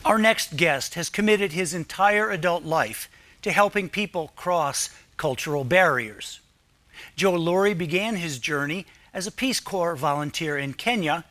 Our next guest has committed his entire adult life to helping people cross cultural barriers. Joe Lurie began his journey as a Peace Corps volunteer in Kenya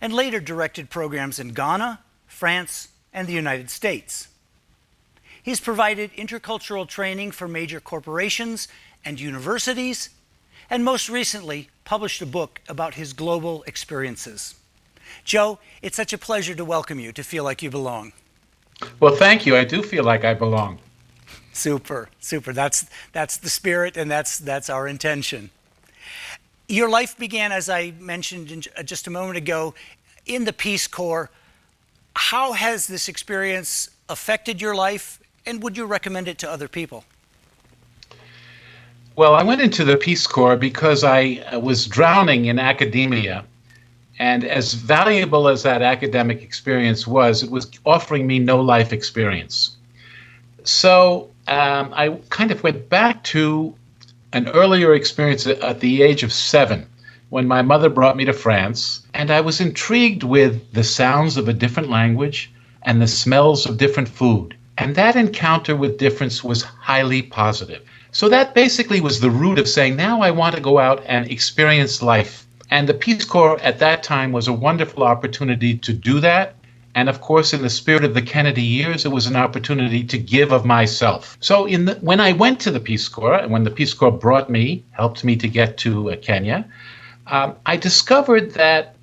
and later directed programs in Ghana, France, and the United States. He's provided intercultural training for major corporations and universities, and most recently published a book about his global experiences. Joe, it's such a pleasure to welcome you to Feel Like You Belong. Well, thank you. I do feel like I belong. Super. That's the spirit, and that's our intention. Your life began, as I mentioned just a moment ago, in the Peace Corps. How has this experience affected your life, and would you recommend it to other people? Well, I went into the Peace Corps because I was drowning in academia. And as valuable as that academic experience was, it was offering me no life experience. So I kind of went back to an earlier experience at the age of 7, when my mother brought me to France, and I was intrigued with the sounds of a different language and the smells of different food. And that encounter with difference was highly positive. So that basically was the root of saying, now I want to go out and experience life. And the Peace Corps at that time was a wonderful opportunity to do that. And of course, in the spirit of the Kennedy years, it was an opportunity to give of myself. So when I went to the Peace Corps, and when the Peace Corps helped me to get to Kenya, I discovered that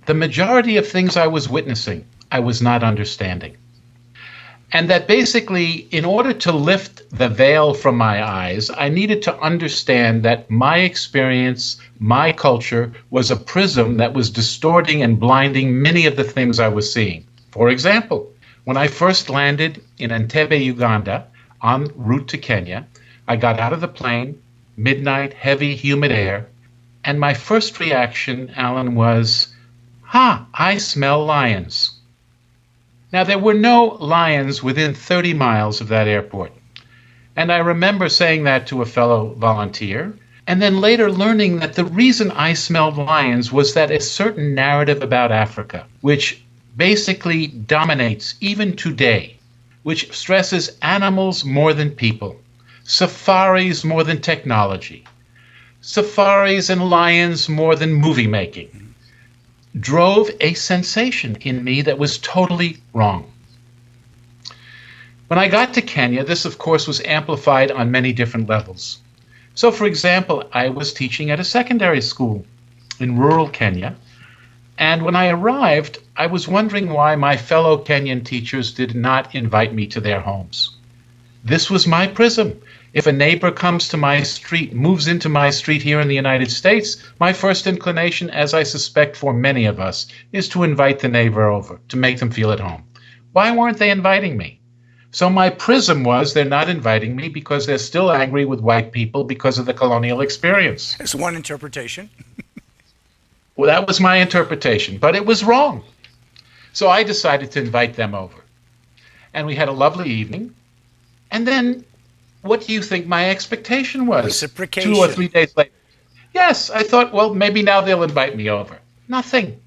the majority of things I was witnessing, I was not understanding. And that basically, in order to lift the veil from my eyes, I needed to understand that my experience, my culture, was a prism that was distorting and blinding many of the things I was seeing. For example, when I first landed in Entebbe, Uganda, en route to Kenya, I got out of the plane, midnight, heavy, humid air, and my first reaction, Alan, was, I smell lions. Now, there were no lions within 30 miles of that airport. And I remember saying that to a fellow volunteer, and then later learning that the reason I smelled lions was that a certain narrative about Africa, which basically dominates even today, which stresses animals more than people, safaris more than technology, safaris and lions more than movie making, drove a sensation in me that was totally wrong. When I got to Kenya, this, of course, was amplified on many different levels. So, for example, I was teaching at a secondary school in rural Kenya, and when I arrived, I was wondering why my fellow Kenyan teachers did not invite me to their homes. This was my prism. If a neighbor comes to my street, moves into my street here in the United States, my first inclination, as I suspect for many of us, is to invite the neighbor over, to make them feel at home. Why weren't they inviting me? So my prism was they're not inviting me because they're still angry with white people because of the colonial experience. It's one interpretation. Well, that was my interpretation, but it was wrong. So I decided to invite them over. And we had a lovely evening. And then, what do you think my expectation was? Reciprocation. 2 or 3 days later. Yes, I thought, well, maybe now they'll invite me over. Nothing.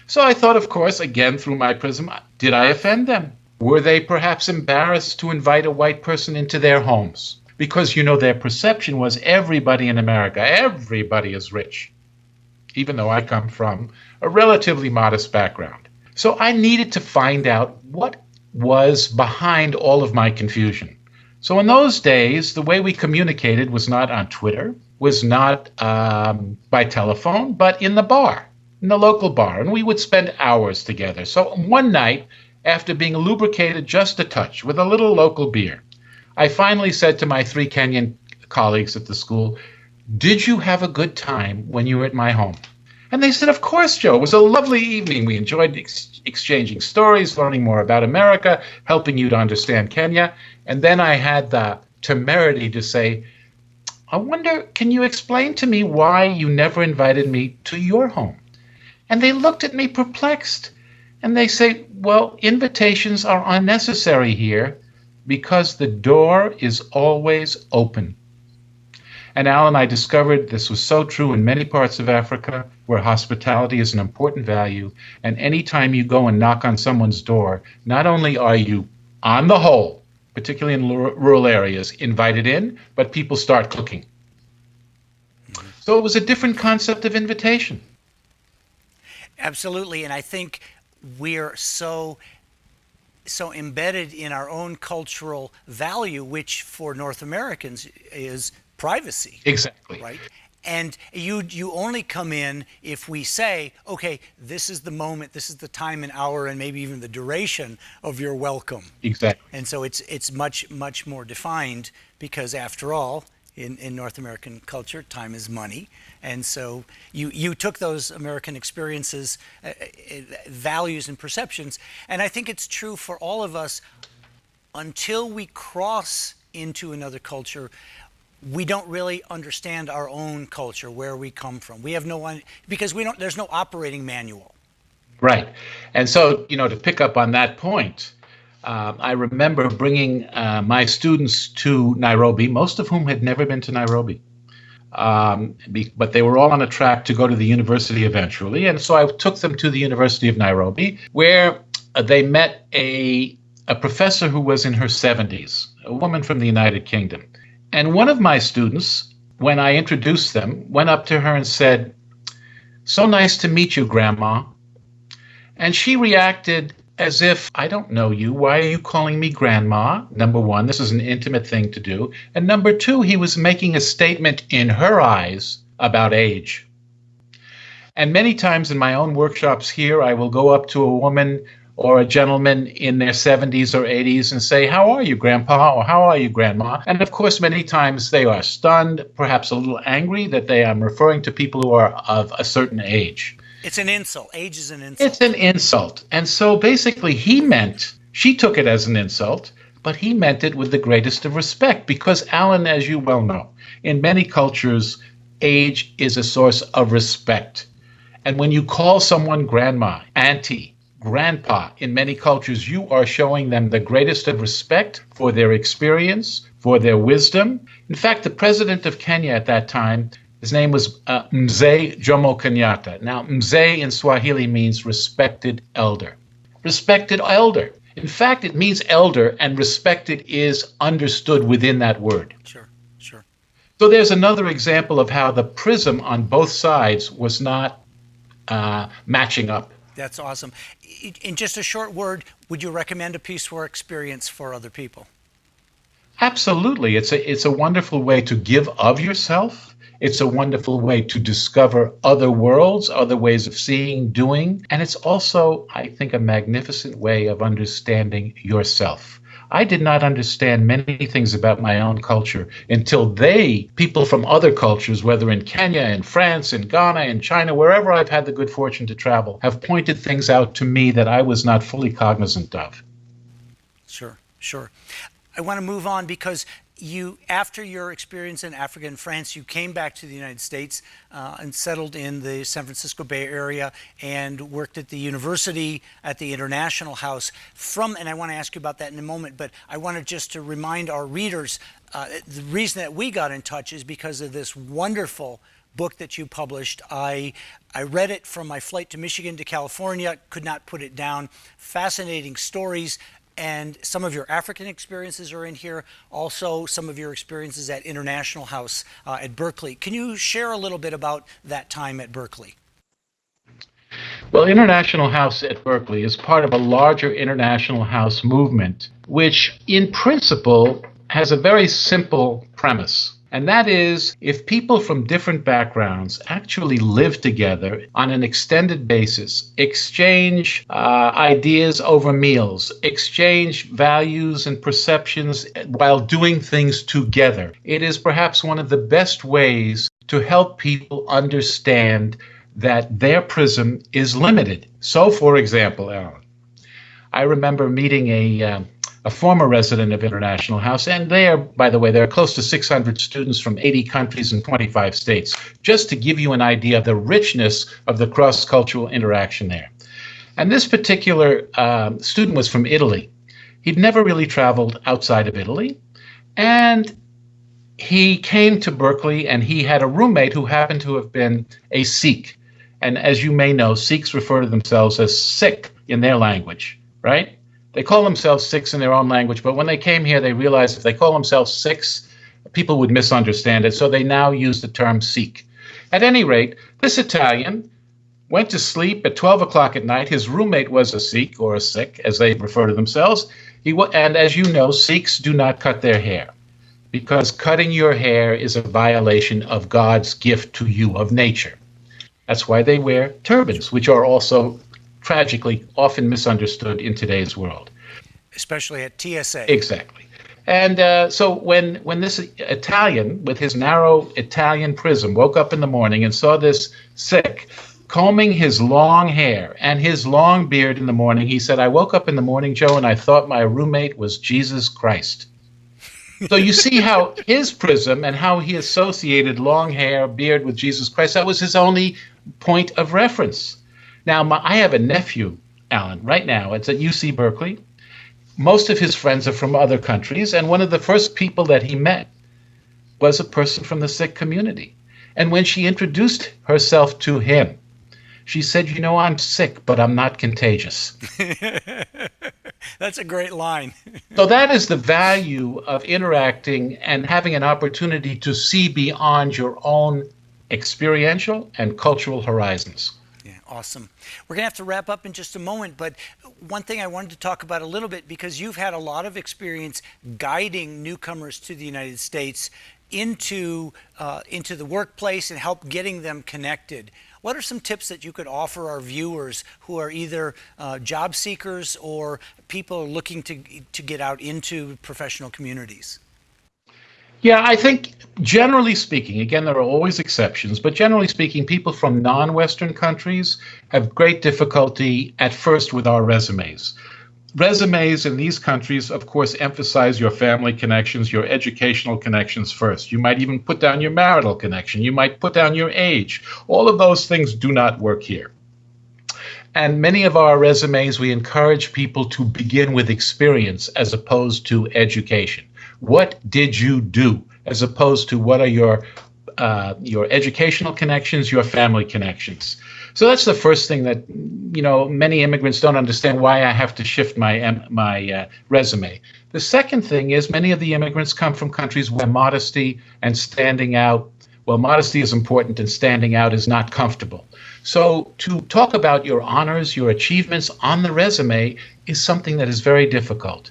So I thought, of course, again through my prism, did I offend them? Were they perhaps embarrassed to invite a white person into their homes? Because, their perception was everybody in America, everybody is rich, even though I come from a relatively modest background. So I needed to find out what was behind all of my confusion. So in those days, the way we communicated was not on Twitter, was not by telephone, but in the bar, in the local bar. And we would spend hours together. So one night, after being lubricated just a touch with a little local beer, I finally said to my 3 Kenyan colleagues at the school, "Did you have a good time when you were at my home?" And they said, "Of course, Joe. It was a lovely evening. We enjoyed exchanging stories, learning more about America, helping you to understand Kenya." And then I had the temerity to say, "I wonder, can you explain to me why you never invited me to your home?" And they looked at me perplexed. And they say, "Well, invitations are unnecessary here because the door is always open." And Alan, I discovered this was so true in many parts of Africa, where hospitality is an important value. And anytime you go and knock on someone's door, not only are you, on the whole, particularly in rural areas, invited in, but people start cooking. So it was a different concept of invitation. Absolutely. And I think we're so embedded in our own cultural value, which for North Americans is privacy. Exactly. Right? And you only come in if we say, okay, this is the moment, this is the time and hour, and maybe even the duration of your welcome. Exactly. And so it's much more defined, because after all, in North American culture, time is money. And so you took those American experiences, values and perceptions, and I think it's true for all of us. Until we cross into another culture, we don't really understand our own culture, where we come from. We have no one, because there's no operating manual. Right. And so, to pick up on that point, I remember bringing my students to Nairobi, most of whom had never been to Nairobi. But they were all on a track to go to the university eventually. And so I took them to the University of Nairobi, where they met a professor who was in her 70s, a woman from the United Kingdom. And one of my students, when I introduced them, went up to her and said, "So nice to meet you, Grandma." And she reacted as if, "I don't know you. Why are you calling me Grandma?" Number one, this is an intimate thing to do. And number two, he was making a statement in her eyes about age. And many times in my own workshops here, I will go up to a woman or a gentleman in their 70s or 80s and say, "How are you, Grandpa?" or "How are you, Grandma?" And of course, many times they are stunned, perhaps a little angry that they are referring to people who are of a certain age. It's an insult. Age is an insult. It's an insult. And so basically she took it as an insult, but he meant it with the greatest of respect, because, Alan, as you well know, in many cultures, age is a source of respect. And when you call someone grandma, auntie, grandpa, in many cultures, you are showing them the greatest of respect for their experience, for their wisdom. In fact, the president of Kenya at that time, his name was Mzee Jomo Kenyatta. Now, Mzee in Swahili means respected elder. Respected elder. In fact, it means elder, and respected is understood within that word. Sure. So there's another example of how the prism on both sides was not matching up. That's awesome. In just a short word, would you recommend a Peace Corps experience for other people? Absolutely. It's a wonderful way to give of yourself. It's a wonderful way to discover other worlds, other ways of seeing, doing. And it's also, I think, a magnificent way of understanding yourself. I did not understand many things about my own culture until people from other cultures, whether in Kenya, in France, in Ghana, in China, wherever I've had the good fortune to travel, have pointed things out to me that I was not fully cognizant of. Sure. I want to move on, because after your experience in Africa and France, you came back to the United States and settled in the San Francisco Bay Area and worked at the university, at the International House. And I want to ask you about that in a moment, but I wanted just to remind our readers, the reason that we got in touch is because of this wonderful book that you published. I read it from my flight to Michigan to California, could not put it down. Fascinating stories. And some of your African experiences are in here. Also, some of your experiences at International House at Berkeley. Can you share a little bit about that time at Berkeley? Well, International House at Berkeley is part of a larger International House movement, which in principle has a very simple premise. And that is, if people from different backgrounds actually live together on an extended basis, exchange ideas over meals, exchange values and perceptions while doing things together, it is perhaps one of the best ways to help people understand that their prism is limited. So, for example, Alan, I remember meeting a former resident of International House, and by the way, there are close to 600 students from 80 countries and 25 states, just to give you an idea of the richness of the cross-cultural interaction there. And this particular student was from Italy. He'd never really traveled outside of Italy, and he came to Berkeley, and he had a roommate who happened to have been a Sikh. And as you may know, Sikhs refer to themselves as Sikh in their language, right? They call themselves Sikhs in their own language, but when they came here, they realized if they call themselves Sikhs, people would misunderstand it, so they now use the term Sikh. At any rate, this Italian went to sleep at 12 o'clock at night. His roommate was a Sikh, or a Sikh, as they refer to themselves. And as you know, Sikhs do not cut their hair, because cutting your hair is a violation of God's gift to you, of nature. That's why they wear turbans, which are also tragically often misunderstood in today's world. Especially at TSA. Exactly. And so when this Italian, with his narrow Italian prism, woke up in the morning and saw this Sikh combing his long hair and his long beard in the morning, he said, "I woke up in the morning, Joe, and I thought my roommate was Jesus Christ." So you see how his prism and how he associated long hair, beard with Jesus Christ, that was his only point of reference. Now, I have a nephew, Alan, right now. It's at UC-Berkeley. Most of his friends are from other countries, and one of the first people that he met was a person from the Sikh community. And when she introduced herself to him, she said, "You know, I'm Sikh, but I'm not contagious." That's a great line. So that is the value of interacting and having an opportunity to see beyond your own experiential and cultural horizons. Yeah, awesome. We're going to have to wrap up in just a moment, but one thing I wanted to talk about a little bit, because you've had a lot of experience guiding newcomers to the United States into the workplace and help getting them connected. What are some tips that you could offer our viewers who are either job seekers or people looking to get out into professional communities? Yeah, I think generally speaking, again, there are always exceptions, but generally speaking, people from non-Western countries have great difficulty at first with our resumes. Resumes in these countries, of course, emphasize your family connections, your educational connections first. You might even put down your marital connection. You might put down your age. All of those things do not work here. And many of our resumes, we encourage people to begin with experience as opposed to education. What did you do? As opposed to what are your educational connections, your family connections. So that's the first thing that, many immigrants don't understand, why I have to shift my resume. The second thing is many of the immigrants come from countries where modesty and standing out, well, modesty is important and standing out is not comfortable. So to talk about your honors, your achievements on the resume is something that is very difficult.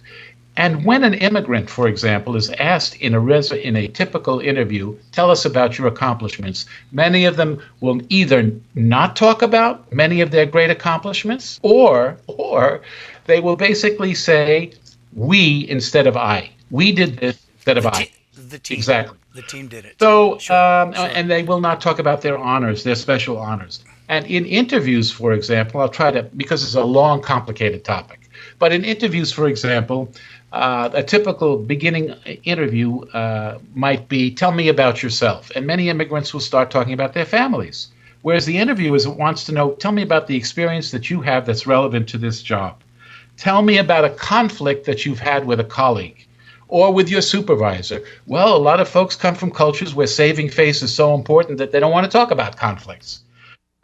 And when an immigrant, for example, is asked in a typical interview, tell us about your accomplishments, many of them will either not talk about many of their great accomplishments, or they will basically say, we instead of I. We did this instead of I. The team. Exactly. The team did it. So, Sure. And they will not talk about their honors, their special honors. And in interviews, for example, I'll try to, because it's a long, complicated topic, but in interviews, for example, a typical beginning interview might be, tell me about yourself. And many immigrants will start talking about their families. Whereas the interviewer wants to know, tell me about the experience that you have that's relevant to this job. Tell me about a conflict that you've had with a colleague or with your supervisor. Well, a lot of folks come from cultures where saving face is so important that they don't want to talk about conflicts.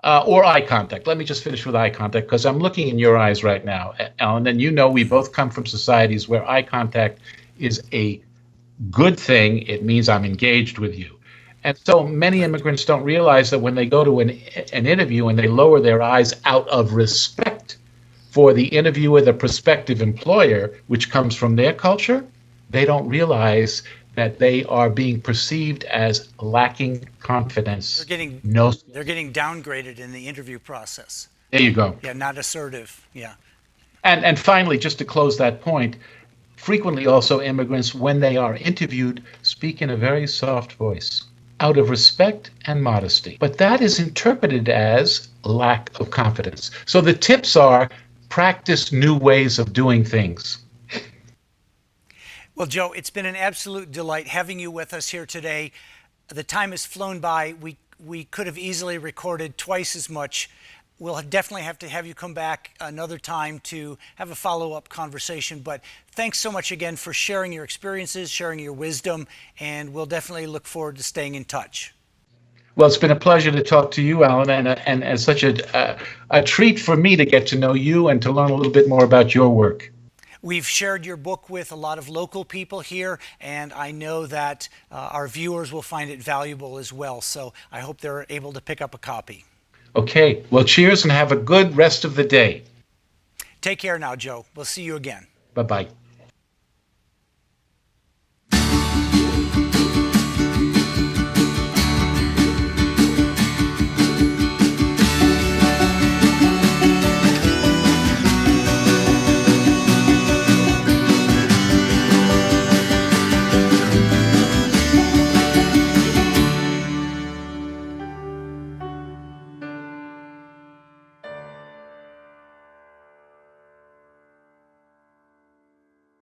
Or eye contact. Let me just finish with eye contact, because I'm looking in your eyes right now, Alan, and we both come from societies where eye contact is a good thing. It means I'm engaged with you. And so many immigrants don't realize that when they go to an interview and they lower their eyes out of respect for the interviewer, the prospective employer, which comes from their culture, they don't realize that they are being perceived as lacking confidence. They're getting downgraded in the interview process. There you go. Yeah, not assertive. Yeah. And finally, just to close that point, frequently also immigrants, when they are interviewed, speak in a very soft voice, out of respect and modesty. But that is interpreted as lack of confidence. So the tips are practice new ways of doing things. Well, Joe, it's been an absolute delight having you with us here today. The time has flown by. We could have easily recorded twice as much. We'll definitely have to have you come back another time to have a follow-up conversation. But thanks so much again for sharing your experiences, sharing your wisdom, and we'll definitely look forward to staying in touch. Well, it's been a pleasure to talk to you, Alan, and such a treat for me to get to know you and to learn a little bit more about your work. We've shared your book with a lot of local people here, and I know that our viewers will find it valuable as well. So I hope they're able to pick up a copy. Okay. Well, cheers and have a good rest of the day. Take care now, Joe. We'll see you again. Bye-bye.